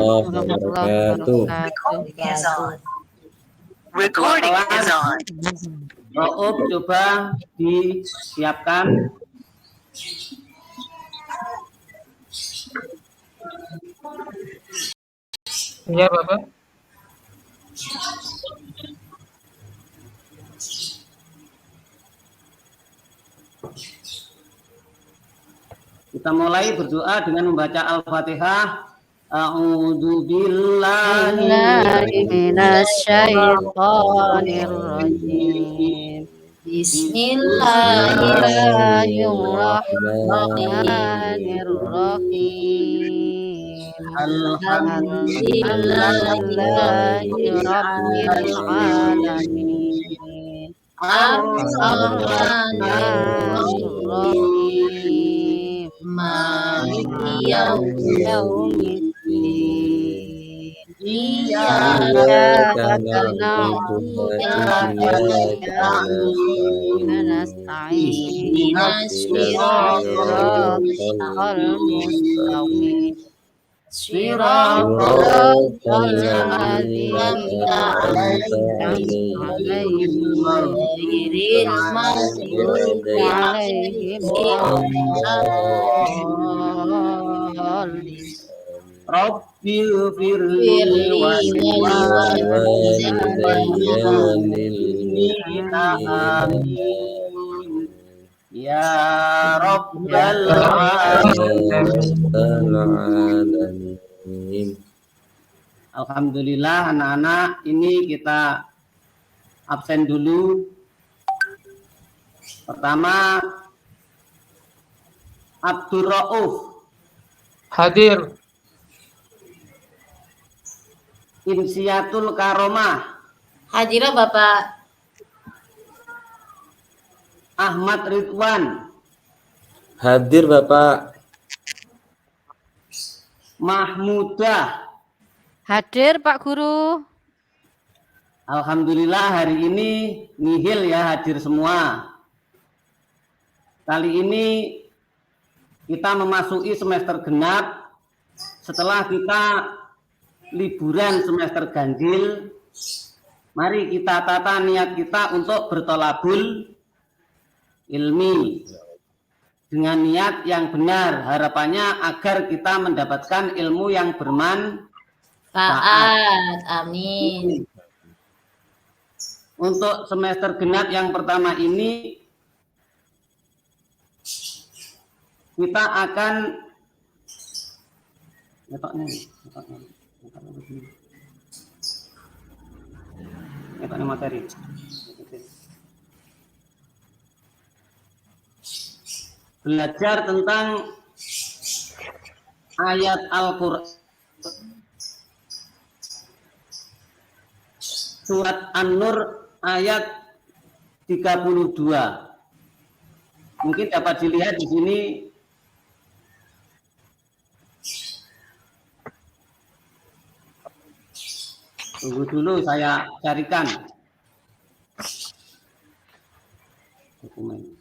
wabarakatuh. Recording is on. Rauf, coba disiapkan. Iya, Bapak. Kita mulai berdoa dengan membaca Al-Fatihah. A'udzu billahi minasyaitonir rajim. Bismillahirrahmanirrahim. Alhamdulillahi rabbil alamin. Ar-Rahmanir-Rahim. Maliki yaumiddin. Iyyaka na'budu wa iyyaka nasta'in. Ihdinas siratal mustaqim. Siratal ladzina an'amta 'alaihim ghairil maghdubi 'alaihim waladdallin. Rabbil firli amin. Ya Rabbal alamin. Alhamdulillah anak-anak, ini kita absen dulu. Pertama, Abdur Rauf. Hadir. Insiatul Karomah. Hadirah Bapak. Ahmad Ridwan. Hadir Bapak. Mahmudah. Hadir Pak Guru. Alhamdulillah hari ini nihil ya, hadir semua. Kali ini kita memasuki semester genap setelah kita liburan semester ganjil. Mari kita tata niat kita untuk bertolabul ilmi dengan niat yang benar, harapannya agar kita mendapatkan ilmu yang bermanfaat. Amin. Untuk semester genap yang pertama ini kita akan materi. Belajar tentang ayat Al-Quran surat An-Nur ayat 32. Mungkin dapat dilihat di sini. Tunggu dulu, saya carikan dokumen.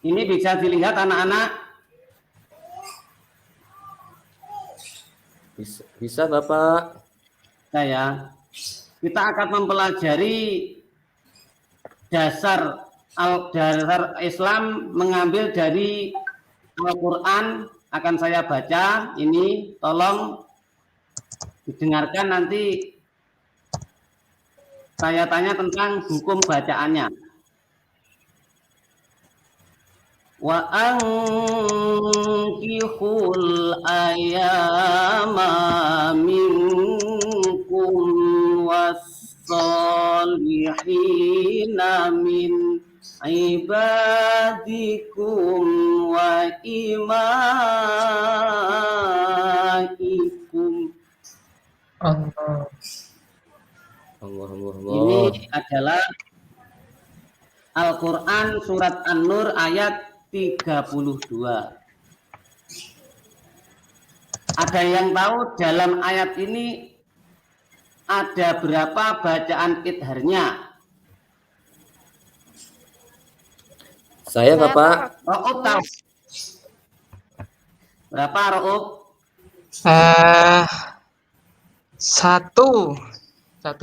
Ini bisa dilihat anak-anak? Bisa Bapak. Saya. Kita akan mempelajari dasar Islam mengambil dari Al-Quran. Akan saya baca. Ini tolong didengarkan, nanti saya tanya tentang hukum bacaannya. Wa ankihul ayama minkum wassalihina min ibadikum wa imaikum. Allah. Allah, Allah, Ini Allah. adalah Al-Quran surat An-Nur ayat 32. Ada yang tahu dalam ayat ini ada berapa bacaan idharnya? Saya Bapak. Ra'ub tahu? Berapa Ra'ub? Satu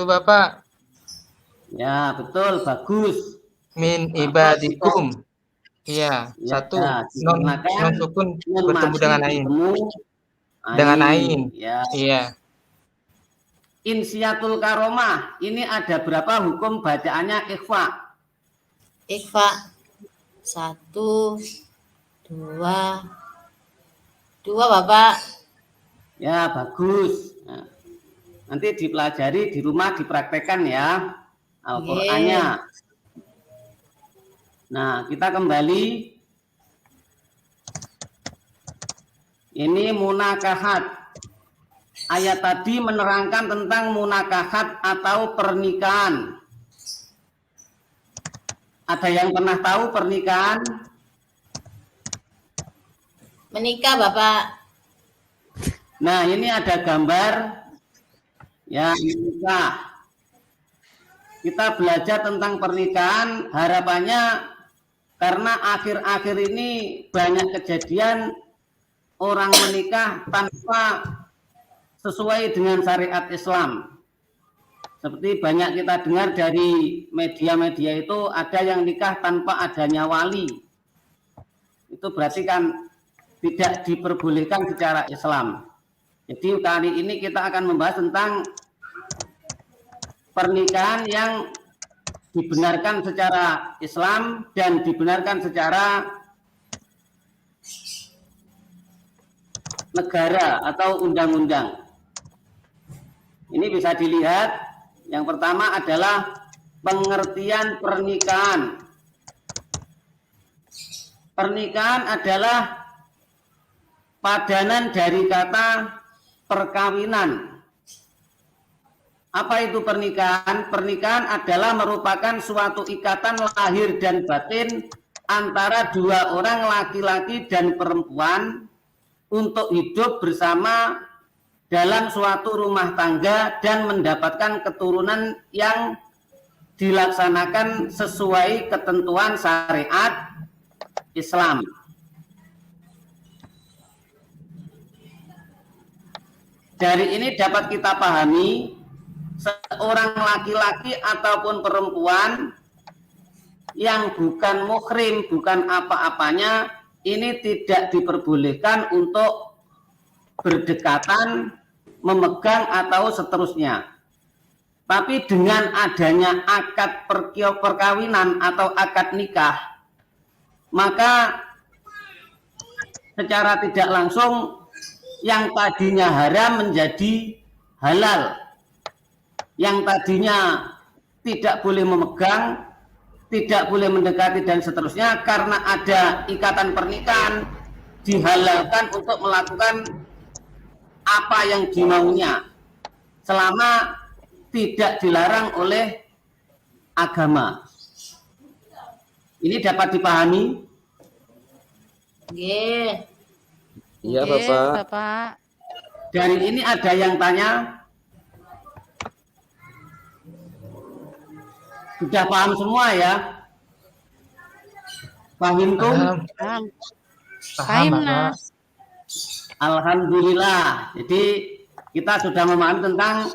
Bapak. Ya betul, bagus. Min ibadikum. Iya, Ya, satu. Non dikarenakan sukun nun bertemu masih dengan ain. bertemu Dengan ain. Ya. Iya. Insiatul karomah, ini ada berapa hukum bacaannya ikhfa? Ikhfa. 1, 2, 2 Bapak. Ya bagus. Nah, nanti dipelajari di rumah, dipraktekkan ya Al-Qur'annya. Nah, kita kembali. Ini munakahat. Ayat tadi menerangkan tentang munakahat atau pernikahan. Ada yang pernah tahu pernikahan? Menikah Bapak. Nah, ini ada gambar ya, nikah. Kita belajar tentang pernikahan, harapannya karena akhir-akhir ini banyak kejadian orang menikah tanpa sesuai dengan syariat Islam. Seperti banyak kita dengar dari media-media itu ada yang nikah tanpa adanya wali. Itu berarti kan tidak diperbolehkan secara Islam. Jadi kali ini kita akan membahas tentang pernikahan yang dibenarkan secara Islam dan dibenarkan secara negara atau undang-undang. Ini bisa dilihat. Yang pertama adalah pengertian pernikahan. Pernikahan adalah padanan dari kata perkawinan. Apa itu pernikahan? Pernikahan adalah merupakan suatu ikatan lahir dan batin antara dua orang laki-laki dan perempuan untuk hidup bersama dalam suatu rumah tangga dan mendapatkan keturunan yang dilaksanakan sesuai ketentuan syariat Islam. Dari ini dapat kita pahami, seorang laki-laki ataupun perempuan yang bukan muhrim, bukan apa-apanya, ini tidak diperbolehkan untuk berdekatan, memegang atau seterusnya. Tapi dengan adanya akad perkawinan atau akad nikah, maka secara tidak langsung yang tadinya haram menjadi halal. Yang tadinya tidak boleh memegang, tidak boleh mendekati dan seterusnya, karena ada ikatan pernikahan dihalalkan untuk melakukan apa yang dimaunya selama tidak dilarang oleh agama. Ini dapat dipahami? Nggih. Iya Oke, Bapak. Bapak. Dari ini ada yang tanya? Sudah paham semua ya? Paham tuh? Paham. Paham, Paham, Bapak. Nas. Alhamdulillah. Jadi kita sudah memahami tentang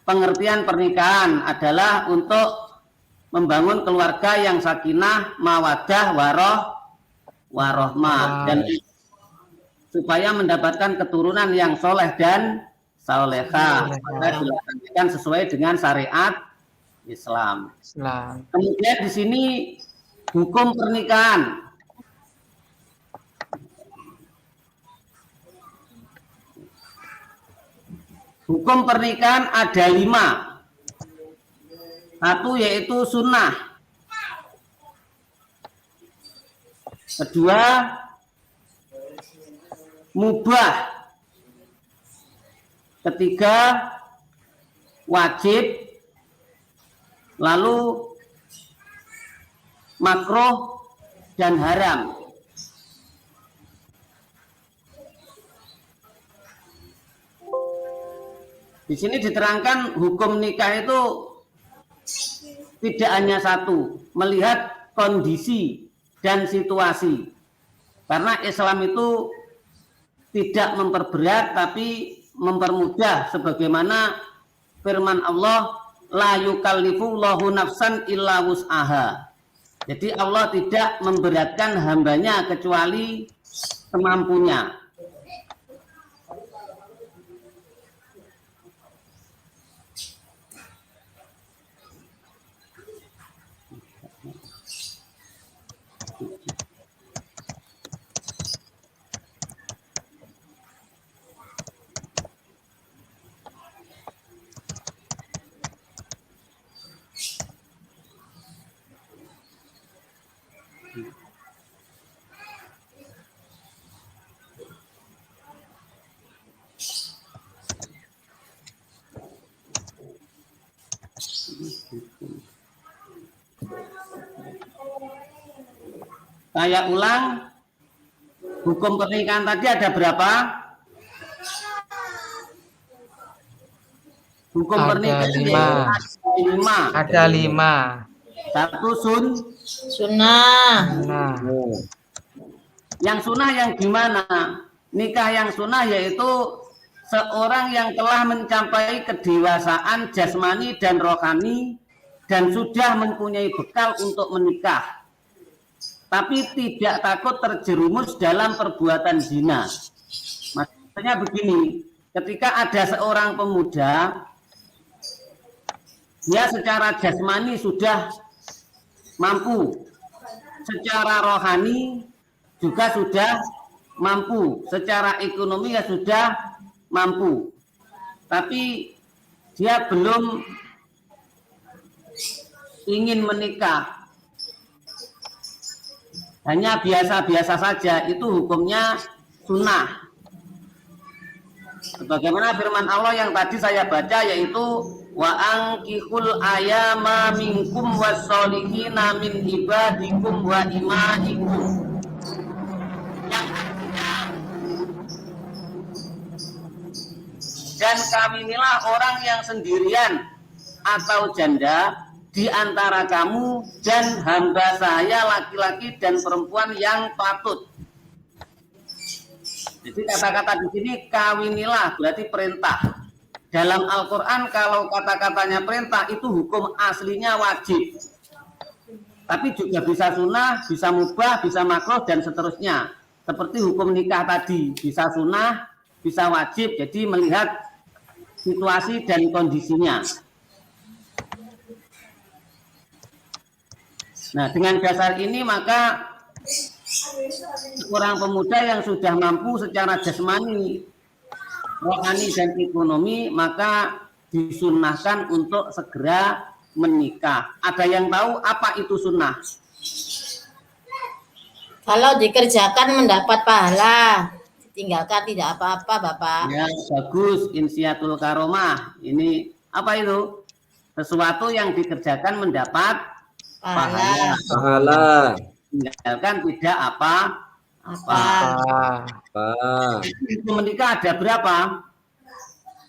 pengertian pernikahan adalah untuk membangun keluarga yang sakinah, mawaddah, warohmah, dan supaya mendapatkan keturunan yang soleh dan salehah, maka dilaksanakan sesuai dengan syariat Islam. Kemudian di sini hukum pernikahan. Hukum pernikahan ada 5. Satu yaitu sunnah. Kedua, mubah. Ketiga, wajib. Lalu makruh dan haram. Di sini diterangkan hukum nikah itu tidak hanya satu, melihat kondisi dan situasi. Karena Islam itu tidak memperberat tapi mempermudah, sebagaimana firman Allah, la yukallifullahu nafsan illa wus'aha. Jadi Allah tidak memberatkan hambanya kecuali semampunya. Saya ulang, hukum pernikahan tadi ada berapa? Hukum Ada pernikahan 5. 5. Ada 5. Satu Sunnah. Nah, Yang sunnah yang gimana? Nikah yang sunnah yaitu seorang yang telah mencapai kedewasaan jasmani dan rohani dan sudah mempunyai bekal untuk menikah, tapi tidak takut terjerumus dalam perbuatan zina. Maksudnya begini, ketika ada seorang pemuda, dia secara jasmani sudah mampu, secara rohani juga sudah mampu, secara ekonomi ya sudah mampu, tapi dia belum ingin menikah, hanya biasa-biasa saja, itu hukumnya sunnah. Sebagaimana firman Allah yang tadi saya baca, yaitu wa ankihul ayama minkum wassolihina min ibadikum wa imaikum. Dan kawinilah orang yang sendirian atau janda di antara kamu dan hamba saya laki-laki dan perempuan yang patut. Jadi kata-kata di sini kawinilah berarti perintah. Dalam Al-Quran kalau kata-katanya perintah itu hukum aslinya wajib. Tapi juga bisa sunnah, bisa mubah, bisa makruh dan seterusnya. Seperti hukum nikah tadi, bisa sunnah, bisa wajib. Jadi melihat situasi dan kondisinya. Nah, dengan dasar ini maka seorang pemuda yang sudah mampu secara jasmani, rohani dan ekonomi, maka disunnahkan untuk segera menikah. Ada yang tahu apa itu sunnah? Kalau dikerjakan mendapat pahala, ditinggalkan tidak apa-apa, Bapak. Ya, bagus, insiatul karomah. Ini apa itu? Sesuatu yang dikerjakan mendapat pahala. Pahala. Tinggalkan tidak apa-apa. Menikah ada berapa?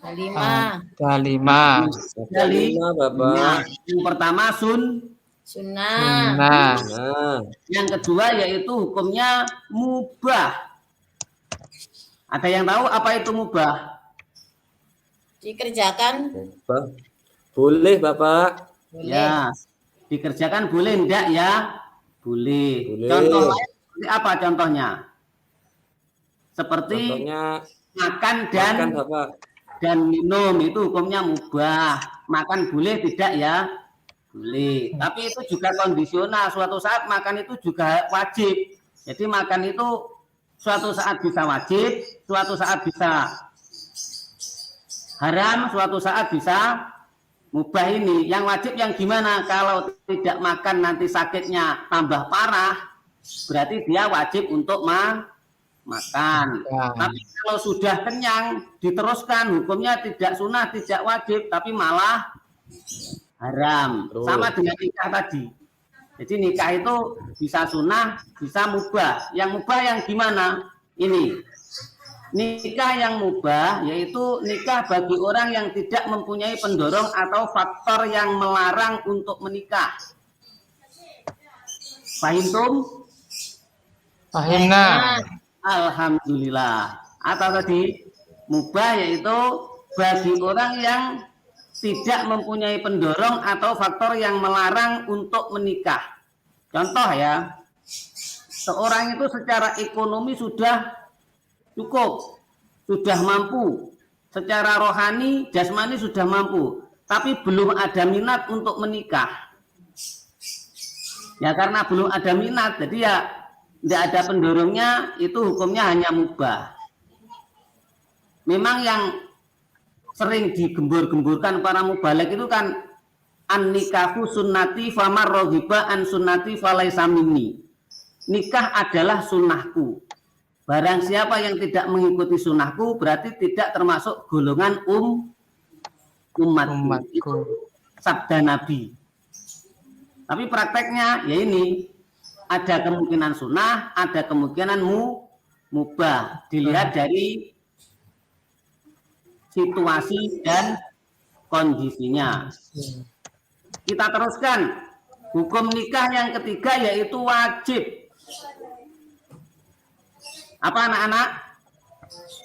5. ada 5. Ada 5, Bapak. Nah, yang pertama Sunnah. Nah, Nah, yang kedua yaitu hukumnya mubah. Ada yang tahu apa itu mubah? Dikerjakan Bapak. Boleh, Bapak. boleh. Ya, dikerjakan boleh enggak ya? Boleh. Boleh. Contohnya seperti apa contohnya? Seperti Contohnya makan makan, Bapak. dan minum itu hukumnya mubah. Makan boleh tidak ya? Boleh. Tapi itu juga kondisional. Suatu saat makan itu juga wajib. Jadi makan itu suatu saat bisa wajib, suatu saat bisa haram, suatu saat bisa mubah. Ini yang wajib yang gimana? Kalau tidak makan nanti sakitnya tambah parah, berarti dia wajib untuk makan. Tapi kalau sudah kenyang, diteruskan, hukumnya tidak sunah, tidak wajib, tapi malah haram. Sama dengan nikah tadi. Jadi nikah itu bisa sunah, bisa mubah. Yang mubah yang gimana? Ini. Nikah yang mubah yaitu nikah bagi orang yang tidak mempunyai pendorong atau faktor yang melarang untuk menikah. Paham tum? Fahimna. Alhamdulillah. Atau tadi mubah yaitu bagi orang yang tidak mempunyai pendorong atau faktor yang melarang untuk menikah. Contoh ya, seorang itu secara ekonomi sudah cukup, sudah mampu, secara rohani, jasmani sudah mampu, tapi belum ada minat untuk menikah. Ya karena belum ada minat, jadi ya tidak ada pendorongnya, itu hukumnya hanya mubah. Memang yang sering digembur-gemburkan para mubalik itu kan an-nikahu sunnati famar raghiba an sunnati falaisa minni. Nikah adalah sunnahku. Barang siapa yang tidak mengikuti sunnahku berarti tidak termasuk golongan umatku. Itu sabda Nabi. Tapi prakteknya ya ini ada kemungkinan sunnah, ada kemungkinan mubah. Dilihat dari situasi dan kondisinya. Kita teruskan. Hukum nikah yang ketiga yaitu wajib. Apa anak-anak?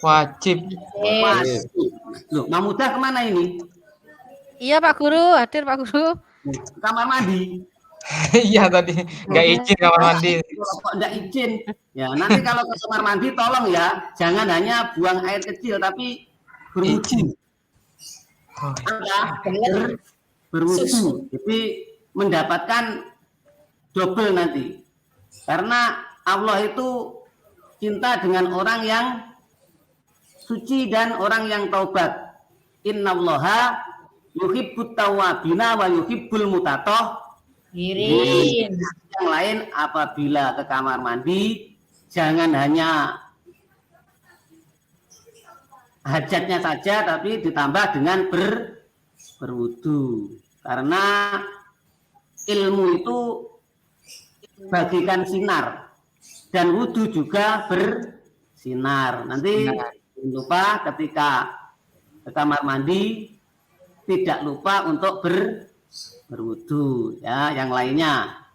Wajib. Wajib. Loh, Mamudah kemana ini? Iya Pak Guru, hadir Pak Guru. Kamar mandi. Iya tadi nggak izin kamar mandi. Kok nggak izin? Ya nanti kalau ke kamar mandi tolong ya, jangan hanya buang air kecil tapi berwudu. Berwudu. Jadi mendapatkan double nanti. Karena Allah itu cinta dengan orang yang suci dan orang yang taubat. Innallaha yuhibbut tawwabina wa yuhibbul mutatahhirin. Yang lain apabila ke kamar mandi jangan hanya hajatnya saja tapi ditambah dengan berwudu. Karena ilmu itu bagikan sinar dan wudu juga bersinar. Nanti jangan lupa ketika ke kamar mandi tidak lupa untuk berwudu ya. Yang lainnya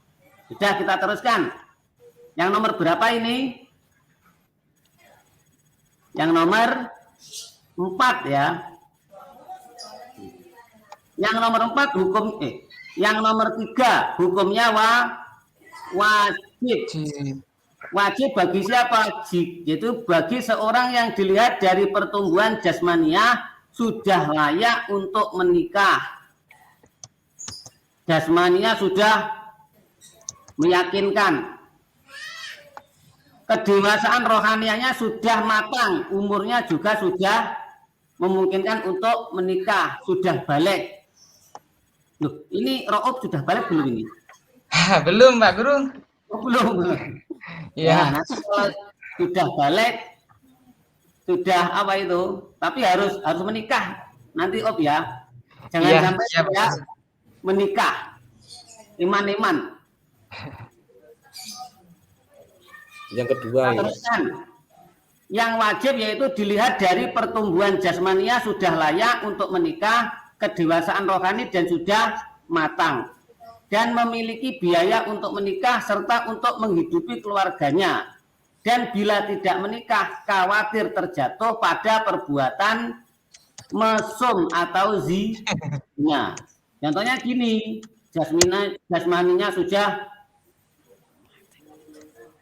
sudah kita teruskan. Yang nomor berapa ini? Yang nomor 4 ya. Yang nomor 4 hukum yang nomor 3 hukumnya wajib. Wajib bagi siapa? Yaitu bagi seorang yang dilihat dari pertumbuhan jasmaniah sudah layak untuk menikah. Jasmaniah sudah meyakinkan. Kedewasaan rohanianya sudah matang, umurnya juga sudah memungkinkan untuk menikah, sudah balik. Loh, ini Ro'ob sudah balik belum ini? Belum Pak Guru. Oh, belum. Iya. Ya, nanti kalau sudah balik, sudah apa itu? Tapi harus menikah nanti Ob ya. Jangan sampai ya, menikah. Iman-iman. Yang kedua teruskan. Yang wajib yaitu dilihat dari pertumbuhan jasmania sudah layak untuk menikah, kedewasaan rohani dan sudah matang, dan memiliki biaya untuk menikah serta untuk menghidupi keluarganya. Dan bila tidak menikah, khawatir terjatuh pada perbuatan mesum atau zina. Contohnya gini, jasmaninya sudah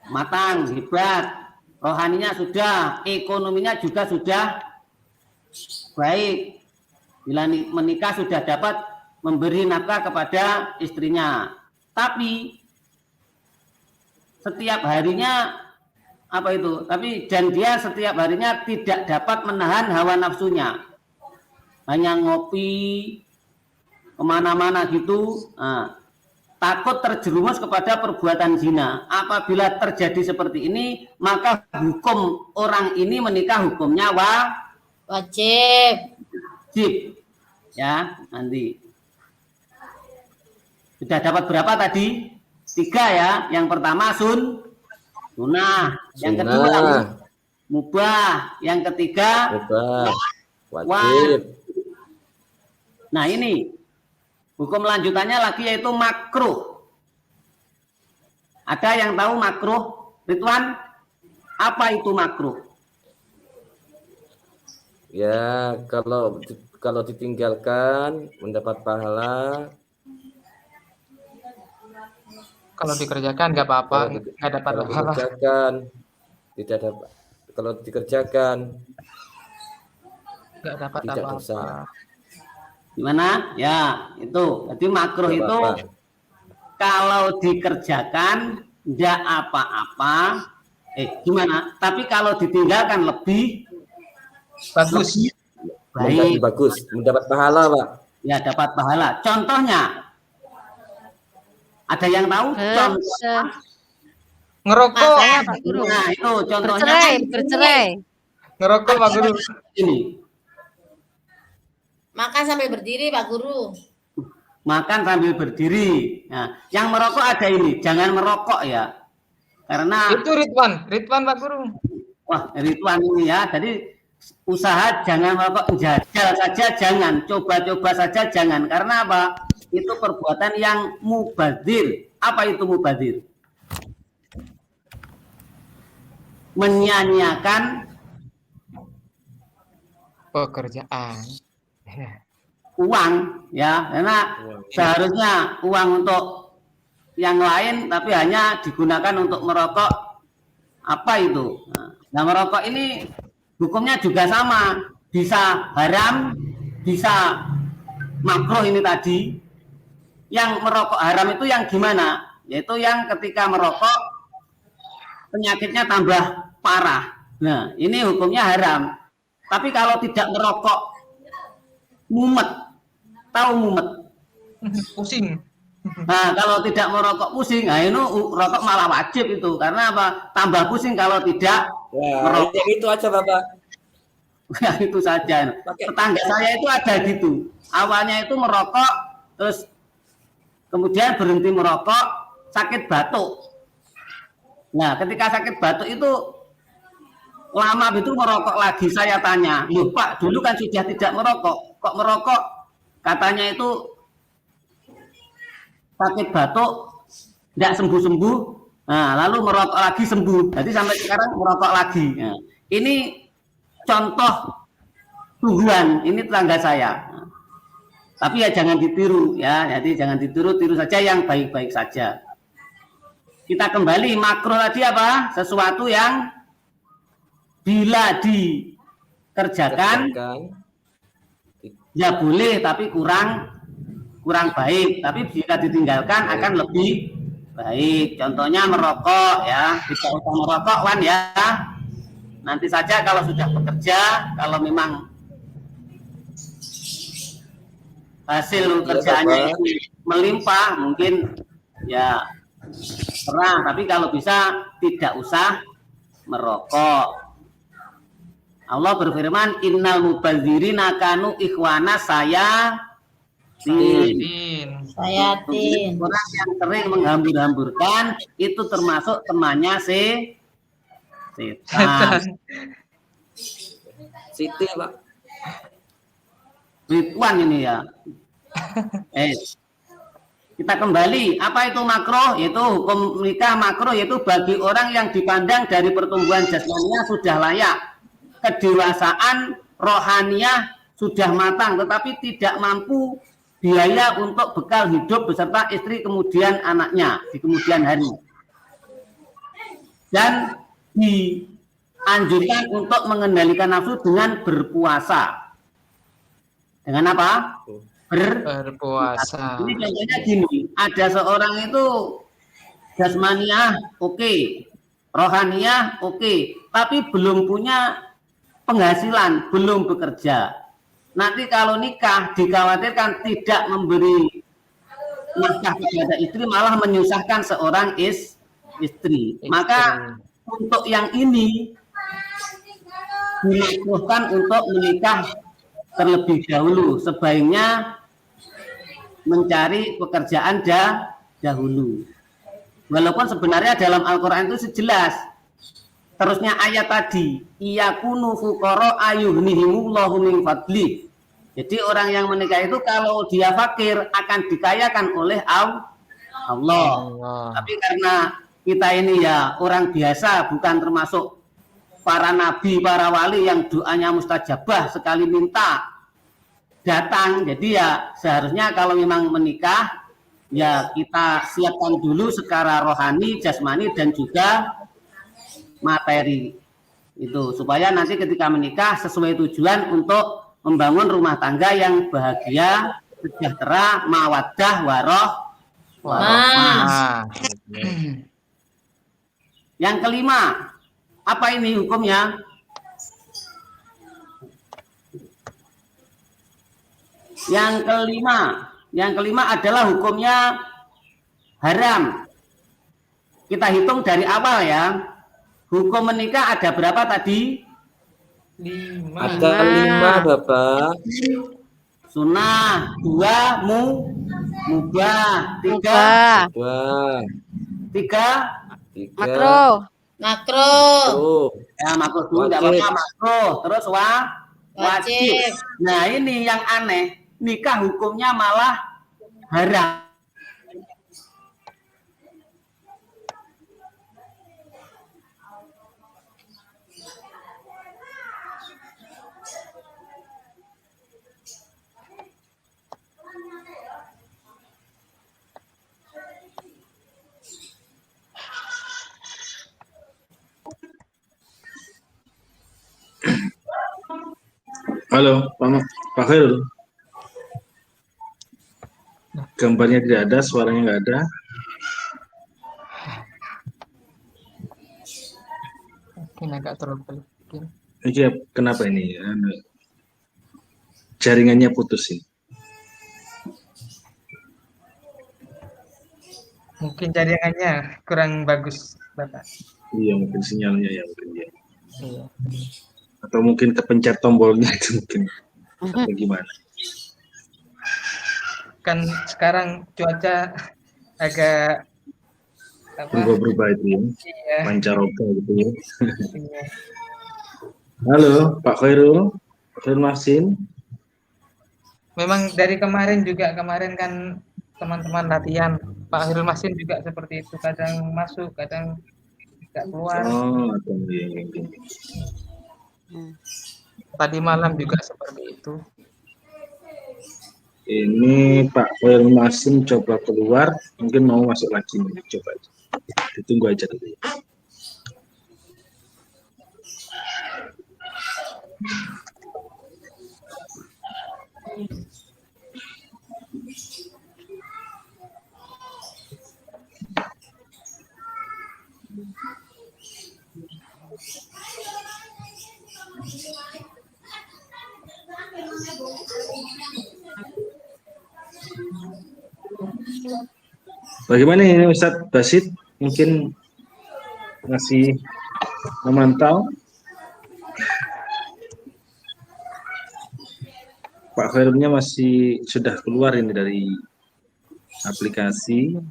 matang, hebat, rohaninya sudah, ekonominya juga sudah baik. Bila menikah sudah dapat memberi nafkah kepada istrinya. Tapi setiap harinya dan dia setiap harinya tidak dapat menahan hawa nafsunya. Hanya ngopi kemana-mana gitu. Nah, takut terjerumus kepada perbuatan zina. Apabila terjadi seperti ini, maka hukum orang ini menikah hukumnya Wajib. Ya, nanti. Sudah dapat berapa tadi? 3 ya. Yang pertama sunnah. Yang kedua mubah. Yang ketiga Mubah. Wajib. Nah ini hukum lanjutannya lagi yaitu makruh. Ada yang tahu makruh? Ridwan, apa itu makruh? Ya, kalau ditinggalkan mendapat pahala. Kalau dikerjakan nggak apa-apa, nggak dapat Kalau apa-apa. dikerjakan tidak dapat. Kalau dikerjakan Nggak dapat tidak apa-apa. dosa. Gimana? Ya, itu. Jadi makruh Tidak itu apa-apa. kalau dikerjakan tidak apa-apa. Gimana? Tapi kalau ditinggalkan lebih Bagus. baik. Bagus, mendapat pahala, Pak. Ya, dapat pahala. Contohnya, ada yang tahu? Contoh. Ngerokok. Saya Pak Guru. Nah, itu contohnya Bercerai, kan bercerai. Ngerokok Pak Guru. ini. Makan sambil berdiri, Pak Guru. Makan sambil berdiri. Nah, yang merokok ada ini, jangan merokok ya. Karena Itu Ridwan Pak Guru. wah, Ridwan ini ya. Jadi usaha jangan merokok, jajal saja jangan, coba-coba saja jangan. Karena apa? Itu perbuatan yang mubadzir. Apa itu mubadzir? Menyanyiakan Pekerjaan. uang ya, karena seharusnya uang untuk yang lain tapi hanya digunakan untuk merokok. Apa itu? Nah, merokok ini hukumnya juga sama, bisa haram, bisa makruh ini tadi. Yang merokok haram itu yang gimana? Yaitu yang ketika merokok penyakitnya tambah parah. Nah, ini hukumnya haram. Tapi kalau tidak merokok mumet, tahu mumet? Pusing. Nah, kalau tidak merokok pusing, nah ini rokok malah wajib itu. Karena apa? Tambah pusing kalau tidak Ya, merokok. itu aja, Bapak. Ya, itu saja. Tetangga saya itu ada gitu. Awalnya itu merokok, terus kemudian berhenti merokok, sakit batuk. Nah, ketika sakit batuk itu lama itu merokok lagi. Saya tanya, loh Pak, dulu kan sudah tidak merokok, kok merokok? Katanya itu sakit batuk, tidak sembuh-sembuh, nah, lalu merokok lagi sembuh. Jadi sampai sekarang merokok lagi. Nah, ini contoh tujuan, ini tetangga saya. Nah, tapi ya jangan ditiru ya, jadi jangan ditiru, tiru saja yang baik-baik saja. Kita kembali makruh tadi apa? Sesuatu yang bila dikerjakan ya boleh tapi kurang baik, tapi jika ditinggalkan akan lebih baik. Contohnya merokok ya, tidak usah merokok Wan ya. Nanti saja kalau sudah bekerja, kalau memang hasil kerjaannya itu melimpah mungkin ya terang, tapi kalau bisa tidak usah merokok. Allah berfirman, innal mubadzirina kanu ikhwana sayatin. Orang yang sering menghambur-hamburkan itu termasuk temannya setan. Siti, Pak. Ridwan ini ya. Kita kembali, apa itu makruh? Yaitu hukum nikah makruh, yaitu bagi orang yang dipandang dari pertumbuhan jasmaninya sudah layak, kedewasaan rohaniah sudah matang, tetapi tidak mampu biaya untuk bekal hidup beserta istri kemudian anaknya di kemudian hari, dan dianjurkan untuk mengendalikan nafsu dengan berpuasa. Dengan apa? Berpuasa. Ini contohnya gini, ada seorang itu jasmaniah oke, rohaniah oke, tapi belum punya penghasilan, belum bekerja. Nanti kalau nikah dikhawatirkan tidak memberi nafkah kepada istri malah menyusahkan seorang istri. Maka untuk yang ini dimakruhkan untuk menikah terlebih dahulu. Sebaiknya mencari pekerjaan dahulu. Walaupun sebenarnya dalam Al-Quran itu sejelas. Terusnya ayat tadi, iyakunu fuqara ayughnihimullahu min fadli. Jadi orang yang menikah itu kalau dia fakir akan dikayakan oleh Allah. Tapi karena kita ini ya orang biasa, bukan termasuk para nabi, para wali yang doanya mustajabah, sekali minta datang. Jadi ya seharusnya kalau memang menikah, ya kita siapkan dulu secara rohani, jasmani, dan juga materi. Itu supaya nanti ketika menikah sesuai tujuan untuk membangun rumah tangga yang bahagia, sejahtera, mawaddah, warohmah. Yang kelima, apa ini hukumnya? Yang kelima adalah hukumnya haram. Kita hitung dari awal ya. Hukum menikah ada berapa tadi? 5. Ada 5, Bapak. Sunnah, 2 mubah, 3 Makruh. ya makruh dulu enggak apa-apa, makruh. Terus wajib. Nah, ini yang aneh, nikah hukumnya malah haram. Halo, Pak Khairul. Gambarnya tidak ada, suaranya nggak ada. Mungkin agak trouble. Ini kenapa ini? Jaringannya putus ini. Mungkin jaringannya kurang bagus, Bapak. Iya, mungkin sinyalnya ya mungkin ya. Iya. Atau mungkin kepencet tombolnya itu mungkin. Atau gimana? Kan sekarang cuaca agak berubah-berubah itu ya. Iya. Pancaroba gitu ya. Iya. Halo, Pak Khairul. Khairul Mahsin. Memang dari kemarin kan teman-teman latihan, Pak Khairul Mahsin juga seperti itu, kadang masuk, kadang tidak keluar. Oh, Tadi malam juga seperti itu. Ini Pak Khairul Mahsin coba keluar, mungkin mau masuk lagi nih, coba aja. Ditunggu aja dulu. Bagaimana ini Ustadz Basit? Mungkin masih memantau? Pak Khairulnya masih sudah keluar ini dari aplikasi,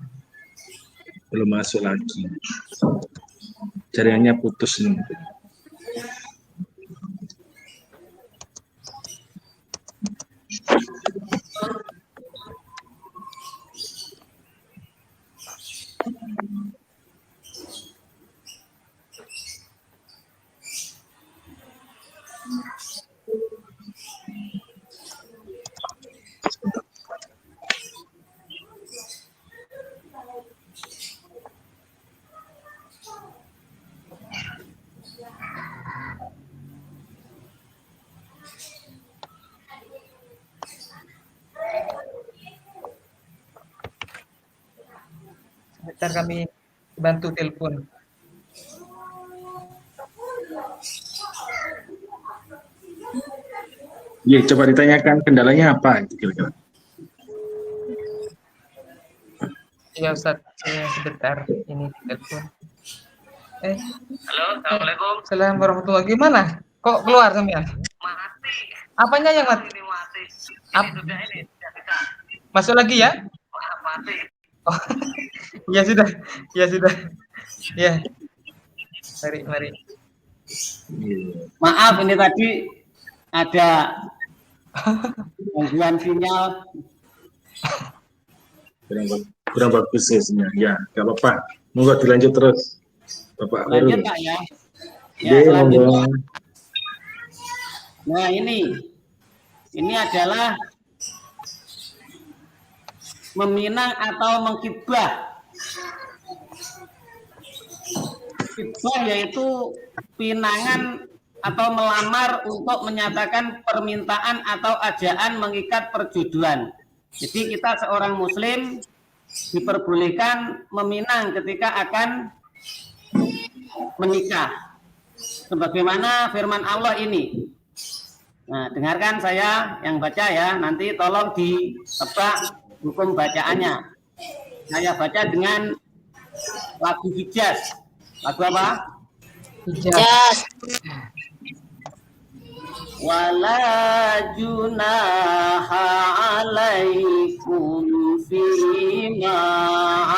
belum masuk lagi. Jaringannya putus nih. Sebentar kami bantu telepon. Ya, coba ditanyakan kendalanya apa itu kira-kira. Iya Ustaz, saya sebentar ini telepon. Halo, Assalamualaikum. Assalamualaikum warahmatullahi. Gimana? Kok keluar sampean? Mati. Apanya yang mati? Ini mati. Ap- Ini sudah bisa. Masuk lagi ya? Mati. Oh, ya sudah, ya sudah, ya. Mari. Maaf ini tadi ada gangguan sinyal. Kurang bagus ya sinyal. Ya, nggak apa-apa. Monggo dilanjut terus, Bapak Lanjut Khairul. Pak ya. Iya, Selanjutnya. monggo. Nah ini adalah meminang atau mengkitbah. Khitbah yaitu pinangan atau melamar untuk menyatakan permintaan atau ajaan mengikat perjodohan. Jadi kita seorang muslim diperbolehkan meminang ketika akan menikah. Sebagaimana firman Allah ini. Nah, dengarkan saya yang baca ya, nanti tolong ditebak hukum bacaannya. Saya baca dengan lagu Hijaz. Lagu apa? Jas. Wala junaha alaikum fima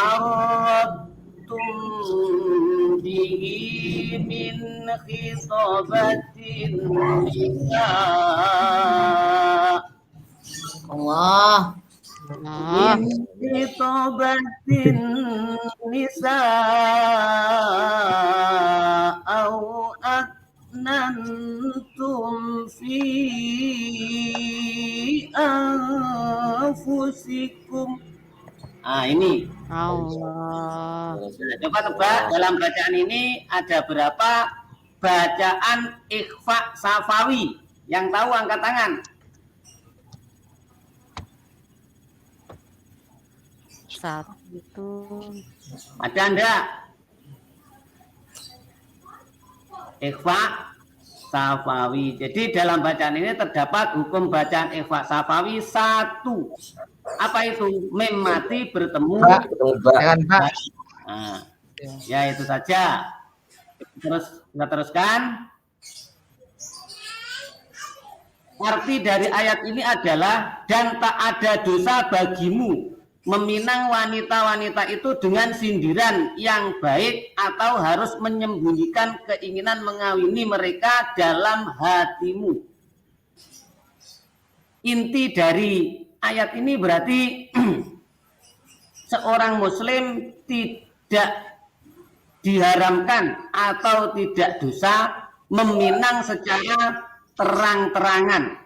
aradtum bihi min khitabatin nikah. Allah. Nah, Min khitabatin nisaa au aknantum fi anfusikum. Ini. Allah. Nah, coba tebak dalam bacaan ini ada berapa bacaan ikhfa safawi? Yang tahu angkat tangan. Satu. Ada enggak? Ikhfa safawi. Jadi dalam bacaan ini terdapat hukum bacaan ikhfa safawi 1. Apa itu? Mem mati bertemu. Jangan Pak. Nah, ya itu saja. Terus kita teruskan. Arti dari ayat ini adalah dan tak ada dosa bagimu meminang wanita-wanita itu dengan sindiran yang baik atau harus menyembunyikan keinginan mengawini mereka dalam hatimu. Inti dari ayat ini berarti seorang muslim tidak diharamkan atau tidak dosa meminang secara terang-terangan.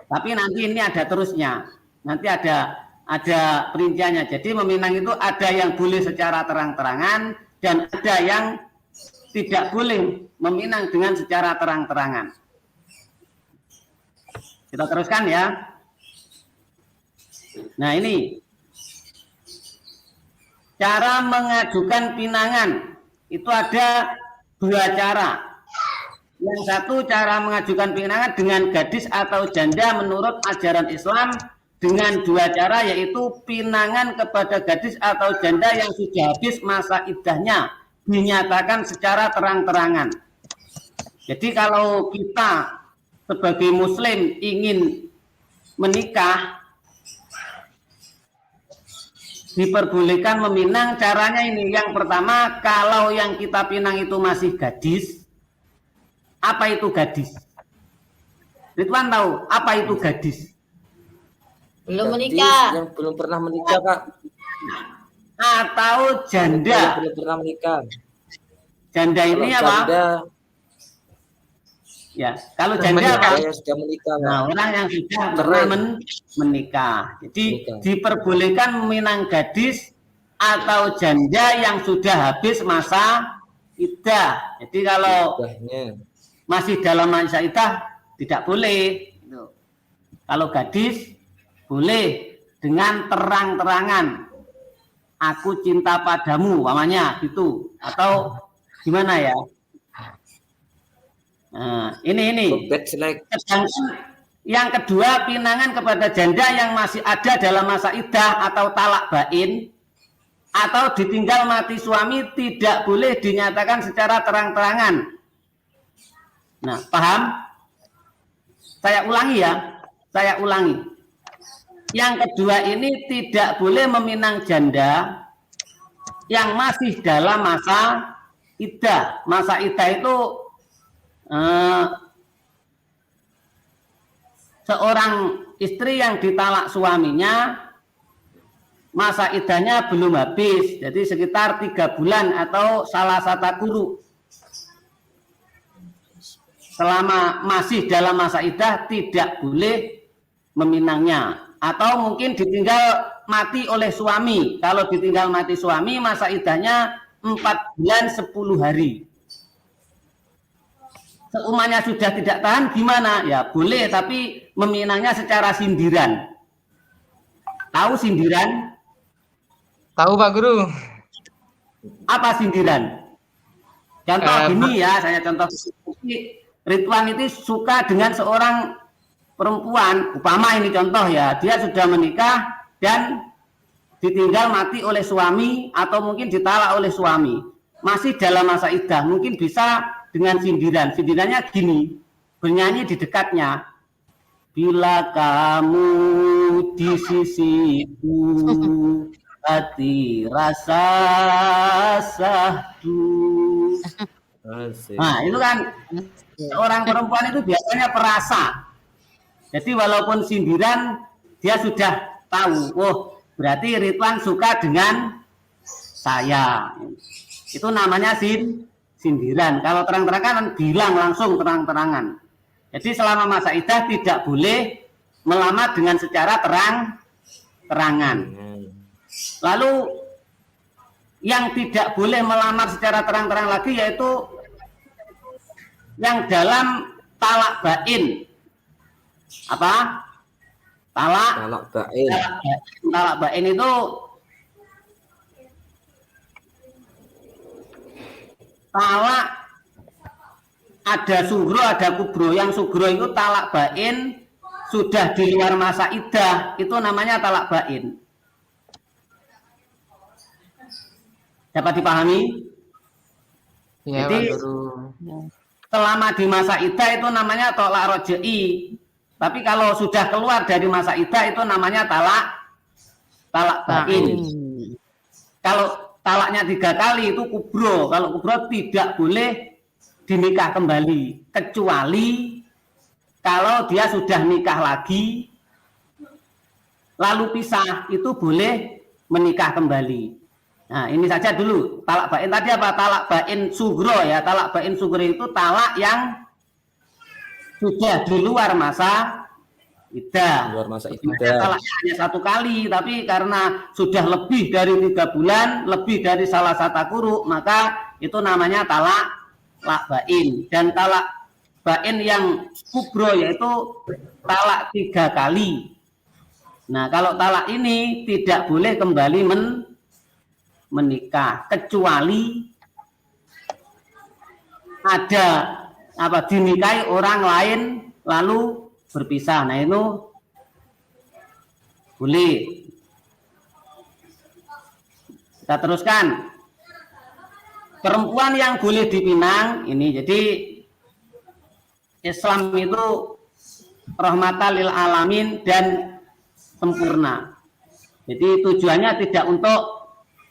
Tapi nanti ini ada terusnya. Nanti ada perinciannya. Jadi meminang itu ada yang boleh secara terang-terangan dan ada yang tidak boleh meminang dengan secara terang-terangan. Kita teruskan ya. Nah ini cara mengajukan pinangan itu ada 2 cara. Yang satu cara mengajukan pinangan dengan gadis atau janda menurut ajaran Islam dengan 2 cara, yaitu pinangan kepada gadis atau janda yang sudah habis masa iddahnya dinyatakan secara terang-terangan. Jadi kalau kita sebagai muslim ingin menikah, diperbolehkan meminang. Caranya ini, yang pertama, kalau yang kita pinang itu masih gadis. Apa itu gadis? Ridwan tahu apa itu gadis? Belum Gadis menikah. yang belum pernah menikah, Kak. Atau janda? Belum pernah menikah. Janda ini Kalau apa? janda, Ya, kalau janda apa? yang sudah menikah, Kak. Nah, orang yang sudah pernah menikah. Jadi Menikah. diperbolehkan meminang gadis atau janda yang sudah habis masa iddah. Jadi kalau Iddahnya. masih dalam masa iddah tidak boleh. Kalau gadis boleh dengan terang-terangan. Aku cinta padamu, umpamanya gitu. Atau gimana ya? Nah, ini. Bad select. Sedangkan Yang kedua, pinangan kepada janda yang masih ada dalam masa iddah atau talak bain atau ditinggal mati suami tidak boleh dinyatakan secara terang-terangan. Nah, paham? Saya ulangi ya, saya ulangi. Yang kedua ini tidak boleh meminang janda yang masih dalam masa iddah. Masa iddah itu seorang istri yang ditalak suaminya, masa iddahnya belum habis, jadi sekitar 3 bulan atau salah satu guru. Selama masih dalam masa iddah tidak boleh meminangnya, atau mungkin ditinggal mati oleh suami. Kalau ditinggal mati suami, masa iddahnya 4 bulan 10 hari. Seumanya sudah tidak tahan gimana? Ya boleh, tapi meminangnya secara sindiran. Tahu sindiran? Tahu Pak Guru. Apa sindiran? Contoh gini ya, saya contoh. Ridwan itu suka dengan seorang perempuan, upama ini contoh ya, dia sudah menikah dan ditinggal mati oleh suami atau mungkin ditalak oleh suami, masih dalam masa iddah, mungkin bisa dengan sindiran. Sindirannya gini, bernyanyi di dekatnya, bila kamu di sisiku hati rasa sahdu. Nah itu kan seorang perempuan itu biasanya perasa. Jadi walaupun sindiran dia sudah tahu, oh berarti Ridwan suka dengan saya. Itu namanya sindiran. Kalau terang-terangan bilang langsung terang-terangan. Jadi selama masa iddah tidak boleh melamar dengan secara terang-terangan. Lalu yang tidak boleh melamar secara terang-terang lagi yaitu yang dalam talak bain. Apa? Talak bain. Talak bain itu talak ada sugro, ada kubro. Yang sugro itu talak bain sudah di luar masa iddah, itu namanya talak bain. Dapat dipahami? Ya, jadi selama di masa iddah itu namanya tolak rojai. Tapi kalau sudah keluar dari masa iddah itu namanya talak bain. Kalau talaknya 3 kali itu kubro. Kalau kubro tidak boleh dinikah kembali, kecuali kalau dia sudah nikah lagi lalu pisah, itu boleh menikah kembali. Nah ini saja dulu talak bain tadi apa? Talak bain sugro ya. Talak bain sugro itu talak yang sudah di luar masa iddah. Luar masa iddah. Talaknya hanya 1 kali, tapi karena sudah lebih dari 3 bulan, lebih dari salah satu guru, maka itu namanya talak bain. Dan talak bain yang kubro yaitu talak 3 kali. Nah kalau talak ini tidak boleh kembali menikah, kecuali ada dinikahi orang lain lalu berpisah. Nah itu boleh. Kita teruskan. Perempuan yang boleh dipinang ini, jadi Islam itu rahmatan lil alamin dan sempurna. Jadi tujuannya tidak untuk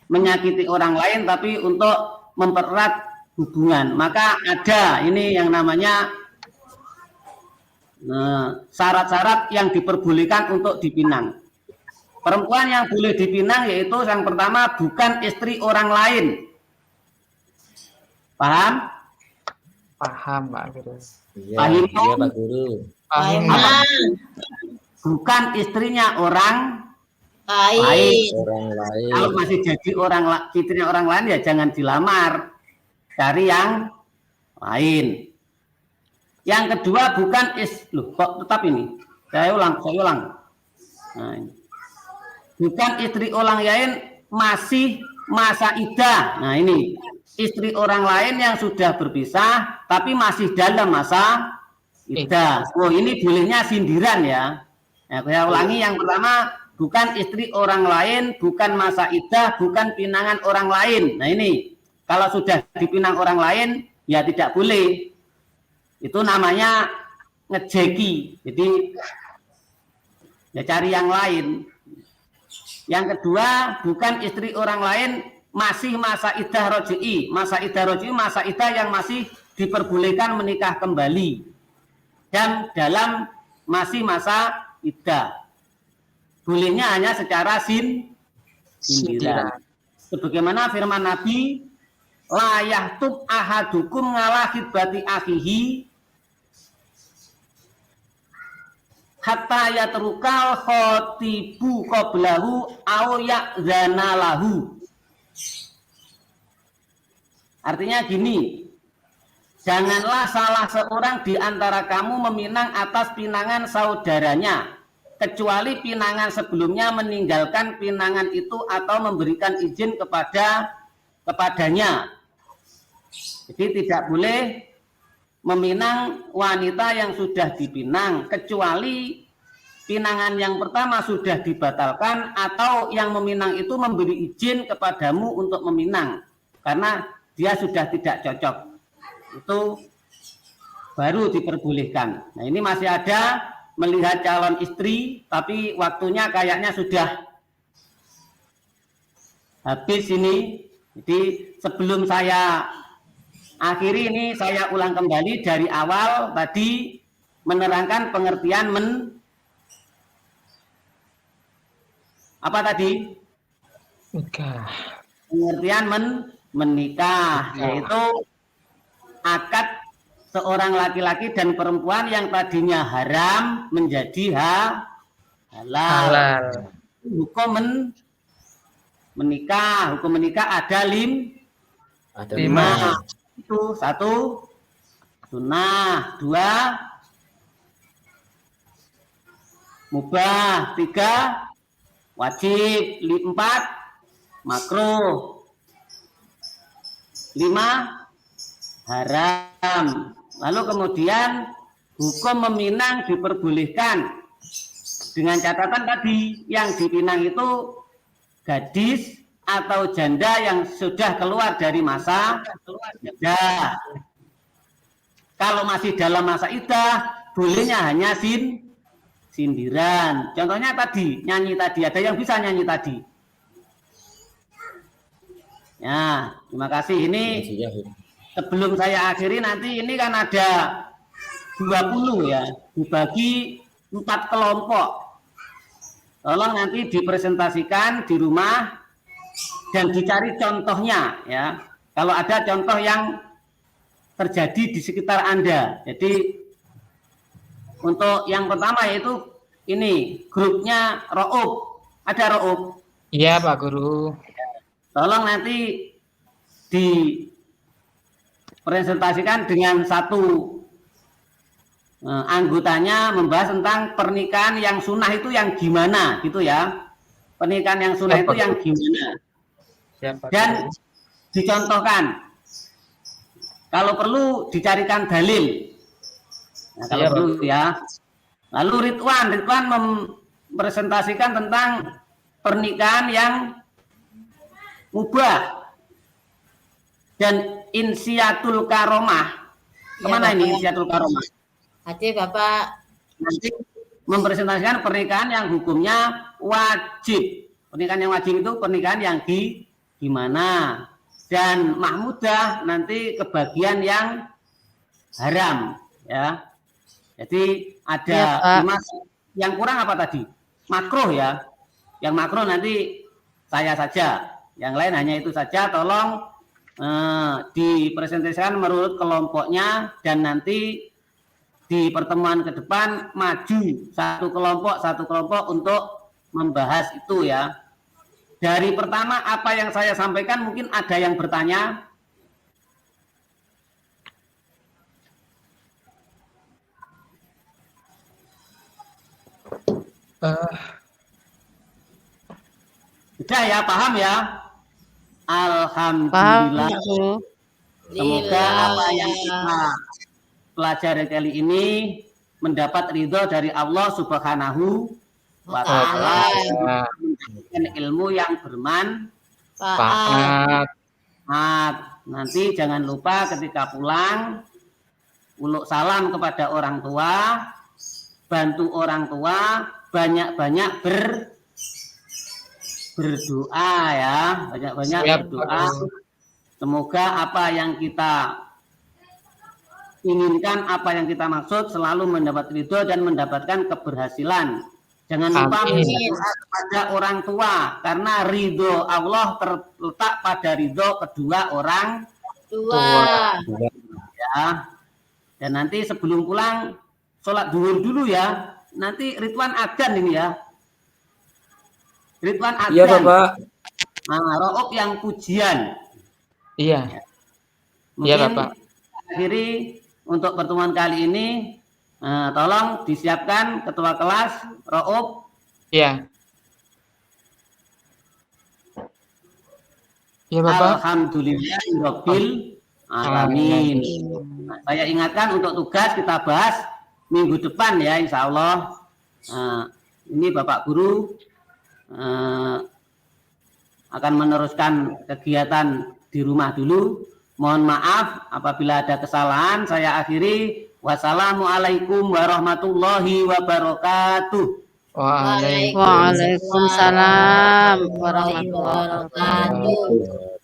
menyakiti orang lain, tapi untuk mempererat hubungan. Maka ada ini yang namanya syarat-syarat yang diperbolehkan untuk dipinang. Perempuan yang boleh dipinang yaitu yang pertama bukan istri orang lain. Paham? Paham Pak Guru. Iya, iya Pak Guru. Paham. Bukan istrinya orang Baik. Orang lain. Kalau masih jadi istrinya orang lain ya jangan dilamar, cari yang lain. Yang kedua bukan kok tetap ini. Saya ulang. Nah, ini. Bukan istri orang lain masih masa iddah. Nah ini istri orang lain yang sudah berpisah tapi masih dalam masa iddah. Oh, ini bolehnya sindiran ya. Nah, saya ulangi, yang pertama bukan istri orang lain, bukan masa iddah, bukan pinangan orang lain. Nah ini kalau sudah dipinang orang lain ya tidak boleh. Itu namanya ngejeki. Jadi ya cari yang lain. Yang kedua, bukan istri orang lain, masih masa iddah roji'i. Masa iddah roji'i, masa iddah yang masih diperbolehkan menikah kembali dan dalam masih masa iddah. Bolehnya hanya secara sindiran. Sebagaimana firman Nabi, la yahtub ahadukum ngala khidbati akhihi hatta yatrukal khotibu qablahu au ya'zana lahu. Artinya gini, janganlah salah seorang di antara kamu meminang atas pinangan saudaranya, kecuali pinangan sebelumnya meninggalkan pinangan itu atau memberikan izin kepadanya. Jadi tidak boleh meminang wanita yang sudah dipinang, kecuali pinangan yang pertama sudah dibatalkan atau yang meminang itu memberi izin kepadamu untuk meminang karena dia sudah tidak cocok. Itu baru diperbolehkan. Nah, ini masih ada melihat calon istri, tapi waktunya kayaknya sudah habis ini. Jadi sebelum saya akhiri ini, saya ulang kembali dari awal tadi menerangkan pengertian apa tadi? Pengertian menikah, yaitu akad seorang laki-laki dan perempuan yang tadinya haram menjadi halal. Hukum menikah ada lima. Itu 1 sunnah, 2 mubah, 3 wajib, 4 makruh, 5 haram. Lalu kemudian hukum meminang diperbolehkan dengan catatan tadi, yang dipinang itu gadis atau janda yang sudah keluar dari masa iddah. Kalau masih dalam masa iddah, bolehnya hanya sindiran. Contohnya tadi, nyanyi tadi. Ada yang bisa nyanyi tadi? Ya, terima kasih. Ini sebelum saya akhiri nanti, ini kan ada 20 ya, dibagi 4 kelompok. Tolong nanti dipresentasikan di rumah dan dicari contohnya ya. Kalau ada contoh yang terjadi di sekitar Anda. Jadi untuk yang pertama yaitu ini grupnya Ro'ub. Ada Ro'ub? Iya Pak Guru. Tolong nanti dipresentasikan dengan satu anggotanya membahas tentang pernikahan yang sunnah itu yang gimana gitu ya. Pernikahan yang sunnah itu yang gimana. Dan dicontohkan, kalau perlu dicarikan dalil. Nah, kalau perlu ya. Lalu Ridwan mempresentasikan tentang pernikahan yang mubah dan insiatul karomah. Kemana ini insiatul karomah? Hadir Bapak. Nanti mempresentasikan pernikahan yang hukumnya wajib. Pernikahan yang wajib itu pernikahan yang gimana, dan mahmudah nanti kebagian yang haram ya. Jadi ada ya, yang kurang apa tadi? Makruh ya. Yang makruh nanti saya saja, yang lain hanya itu saja. Tolong dipresentasikan menurut kelompoknya, dan nanti di pertemuan ke depan maju satu kelompok untuk membahas itu ya. Dari pertama apa yang saya sampaikan mungkin ada yang bertanya. Sudah ya, paham ya? Alhamdulillah. Paham, Bu. Semoga apa yang kita pelajar kali ini mendapat ridho dari Allah Subhanahu wa Ta'ala, mendapatkan ilmu yang bermanfaat. Nanti jangan lupa ketika pulang uluk salam kepada orang tua, bantu orang tua, banyak-banyak berdoa ya, banyak-banyak berdoa. Semoga apa yang kita inginkan, apa yang kita maksud selalu mendapat ridho dan mendapatkan keberhasilan. Jangan lupa berdoa kepada orang tua, karena ridho Allah terletak pada ridho kedua orang tua. Ya. Dan nanti sebelum pulang sholat zuhur dulu ya. Nanti Ridwan adzan ini ya. Ridwan adzan. Iya Bapak. Ro'ok yang pujian. Iya. Mungkin Iya Bapak. Akhiri untuk pertemuan kali ini, tolong disiapkan ketua kelas Ro'ok. Iya. Iya Bapak. Alhamdulillahirabbil alamin. Nah, saya ingatkan untuk tugas kita bahas minggu depan ya, insya Allah. Ini Bapak Guru akan meneruskan kegiatan di rumah dulu. Mohon maaf apabila ada kesalahan. Saya akhiri. Wassalamualaikum warahmatullahi wabarakatuh. Waalaikumsalam warahmatullahi wabarakatuh. wabarakatuh.